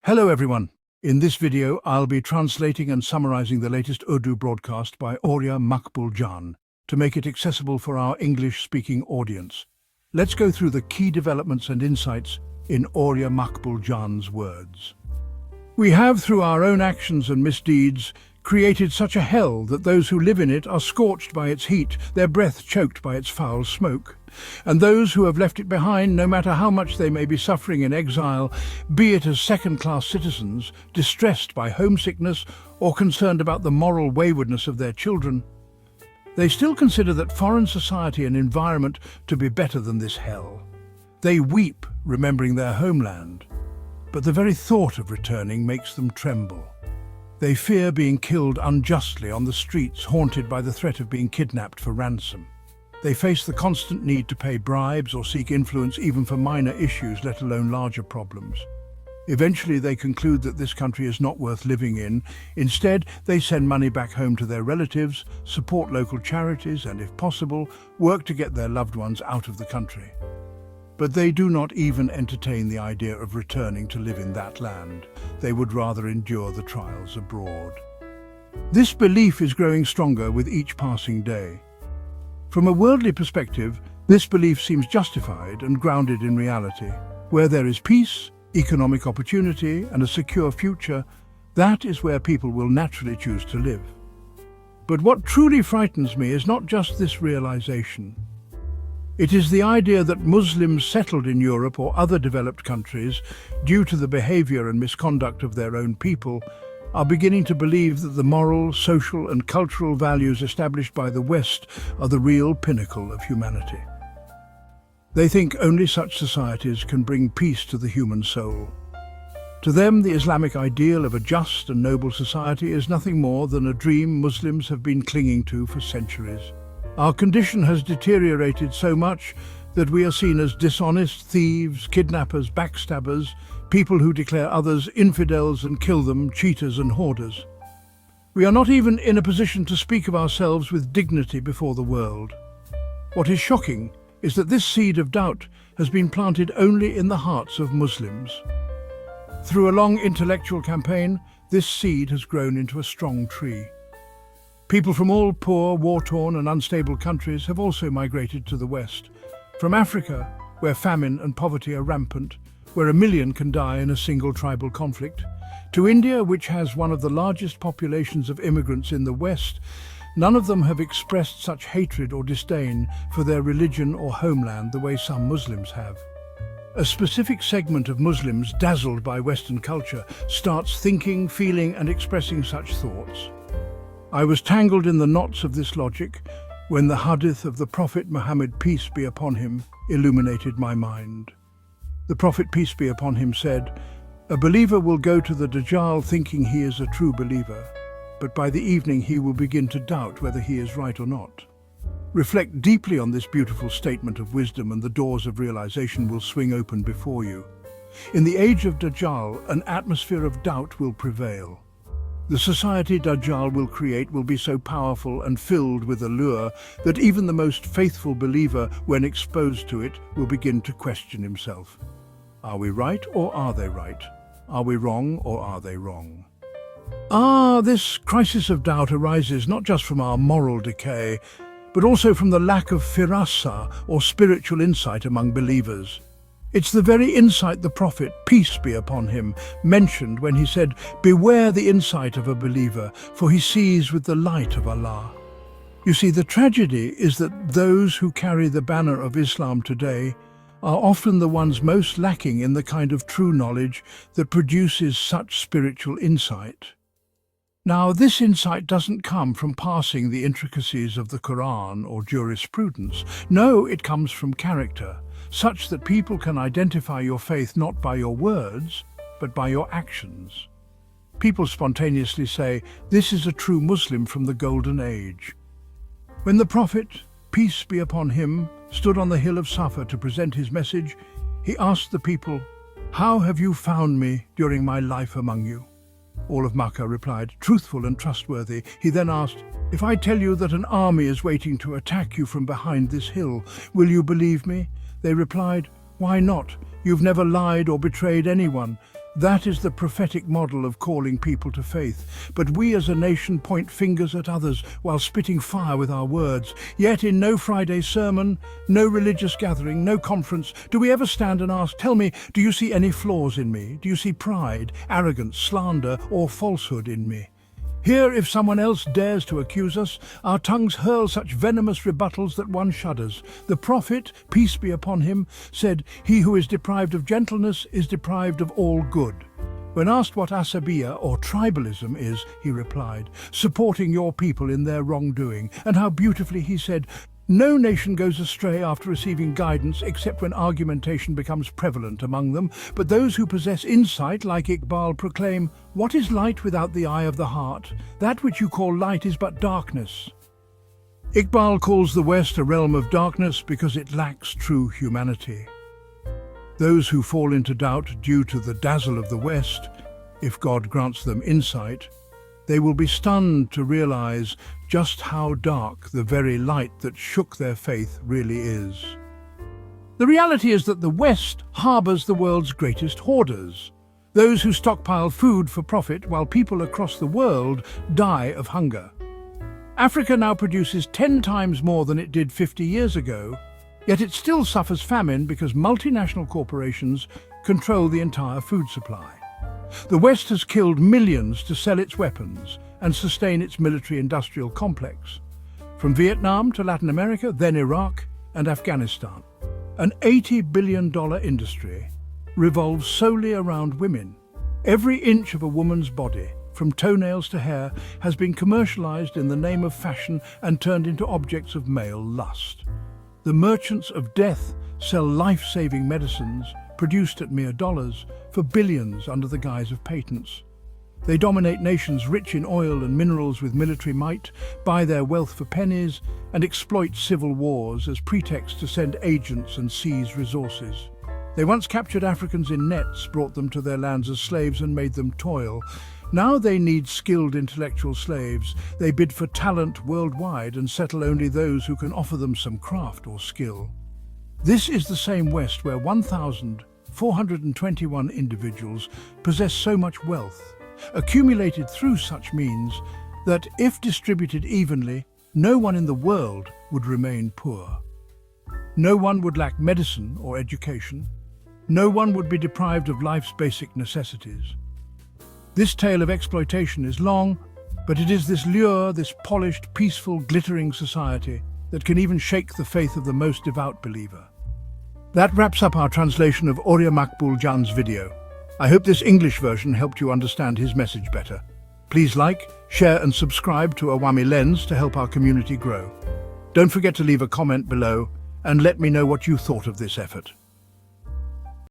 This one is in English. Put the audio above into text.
Hello everyone. In this video, I'll be translating and summarizing the latest Urdu broadcast by Orya Maqbool to make it accessible for our English-speaking audience. Let's go through the key developments and insights in Orya Maqbool's words. We have, through our own actions and misdeeds, created such a hell that those who live in it are scorched by its heat, their breath choked by its foul smoke. And those who have left it behind, no matter how much they may be suffering in exile, be it as second-class citizens, distressed by homesickness, or concerned about the moral waywardness of their children, they still consider that foreign society and environment to be better than this hell. They weep, remembering their homeland, but the very thought of returning makes them tremble. They fear being killed unjustly on the streets, haunted by the threat of being kidnapped for ransom. They face the constant need to pay bribes or seek influence even for minor issues, let alone larger problems. Eventually, they conclude that this country is not worth living in. Instead, they send money back home to their relatives, support local charities, and, if possible, work to get their loved ones out of the country. But they do not even entertain the idea of returning to live in that land. They would rather endure the trials abroad. This belief is growing stronger with each passing day. From a worldly perspective, this belief seems justified and grounded in reality. Where there is peace, economic opportunity, and a secure future, that is where people will naturally choose to live. But what truly frightens me is not just this realization. It is the idea that Muslims settled in Europe or other developed countries, due to the behavior and misconduct of their own people, are beginning to believe that the moral, social, and cultural values established by the West are the real pinnacle of humanity. They think only such societies can bring peace to the human soul. To them, the Islamic ideal of a just and noble society is nothing more than a dream Muslims have been clinging to for centuries. Our condition has deteriorated so much that we are seen as dishonest thieves, kidnappers, backstabbers, people who declare others infidels and kill them, cheaters and hoarders. We are not even in a position to speak of ourselves with dignity before the world. What is shocking is that this seed of doubt has been planted only in the hearts of Muslims. Through a long intellectual campaign, this seed has grown into a strong tree. People from all poor, war-torn and unstable countries have also migrated to the West. From Africa, where famine and poverty are rampant, where 1 million can die in a single tribal conflict, to India, which has one of the largest populations of immigrants in the West, none of them have expressed such hatred or disdain for their religion or homeland the way some Muslims have. A specific segment of Muslims, dazzled by Western culture, starts thinking, feeling and expressing such thoughts. I was tangled in the knots of this logic when the hadith of the Prophet Muhammad, peace be upon him, illuminated my mind. The Prophet, peace be upon him, said, "A believer will go to the Dajjal thinking he is a true believer, but by the evening he will begin to doubt whether he is right or not." Reflect deeply on this beautiful statement of wisdom and the doors of realization will swing open before you. In the age of Dajjal, an atmosphere of doubt will prevail. The society Dajjal will create will be so powerful and filled with allure that even the most faithful believer, when exposed to it, will begin to question himself. Are we right or are they right? Are we wrong or are they wrong? This crisis of doubt arises not just from our moral decay, but also from the lack of firasa, or spiritual insight among believers. It's the very insight the Prophet, peace be upon him, mentioned when he said, "Beware the insight of a believer, for he sees with the light of Allah." You see, the tragedy is that those who carry the banner of Islam today are often the ones most lacking in the kind of true knowledge that produces such spiritual insight. Now, this insight doesn't come from parsing the intricacies of the Quran or jurisprudence. No, it comes from character, such that people can identify your faith not by your words, but by your actions. People spontaneously say, "This is a true Muslim from the Golden Age." When the Prophet, peace be upon him, stood on the hill of Safa to present his message, he asked the people, "How have you found me during my life among you?" All of Makkah replied, "Truthful and trustworthy." He then asked, "If I tell you that an army is waiting to attack you from behind this hill, will you believe me?" They replied, "Why not? You've never lied or betrayed anyone. That is the prophetic model of calling people to faith. But we as a nation point fingers at others while spitting fire with our words. Yet in no Friday sermon, no religious gathering, no conference, do we ever stand and ask, tell me, do you see any flaws in me? Do you see pride, arrogance, slander, or falsehood in me? Here, if someone else dares to accuse us, our tongues hurl such venomous rebuttals that one shudders. The prophet, peace be upon him, said, "He who is deprived of gentleness is deprived of all good." When asked what asabiya or tribalism is, he replied, "Supporting your people in their wrongdoing." And how beautifully he said, "No nation goes astray after receiving guidance except when argumentation becomes prevalent among them, but those who possess insight, like Iqbal, proclaim, 'What is light without the eye of the heart? That which you call light is but darkness.'" Iqbal calls the West a realm of darkness because it lacks true humanity. Those who fall into doubt due to the dazzle of the West, if God grants them insight, they will be stunned to realize just how dark the very light that shook their faith really is. The reality is that the West harbors the world's greatest hoarders, those who stockpile food for profit while people across the world die of hunger. Africa now produces 10 times more than it did 50 years ago, yet it still suffers famine because multinational corporations control the entire food supply. The West has killed millions to sell its weapons and sustain its military-industrial complex. From Vietnam to Latin America, then Iraq and Afghanistan. An $80 billion industry revolves solely around women. Every inch of a woman's body, from toenails to hair, has been commercialized in the name of fashion and turned into objects of male lust. The merchants of death sell life-saving medicines produced at mere dollars for billions under the guise of patents. They dominate nations rich in oil and minerals with military might, buy their wealth for pennies, and exploit civil wars as pretext to send agents and seize resources. They once captured Africans in nets, brought them to their lands as slaves and made them toil. Now they need skilled intellectual slaves. They bid for talent worldwide and settle only those who can offer them some craft or skill. This is the same West where 1,421 individuals possess so much wealth, accumulated through such means that, if distributed evenly, no one in the world would remain poor. No one would lack medicine or education. No one would be deprived of life's basic necessities. This tale of exploitation is long, but it is this lure, this polished, peaceful, glittering society that can even shake the faith of the most devout believer. That wraps up our translation of Orya Maqbool Jan's video. I hope this English version helped you understand his message better. Please like, share and subscribe to Awami Lens to help our community grow. Don't forget to leave a comment below and let me know what you thought of this effort.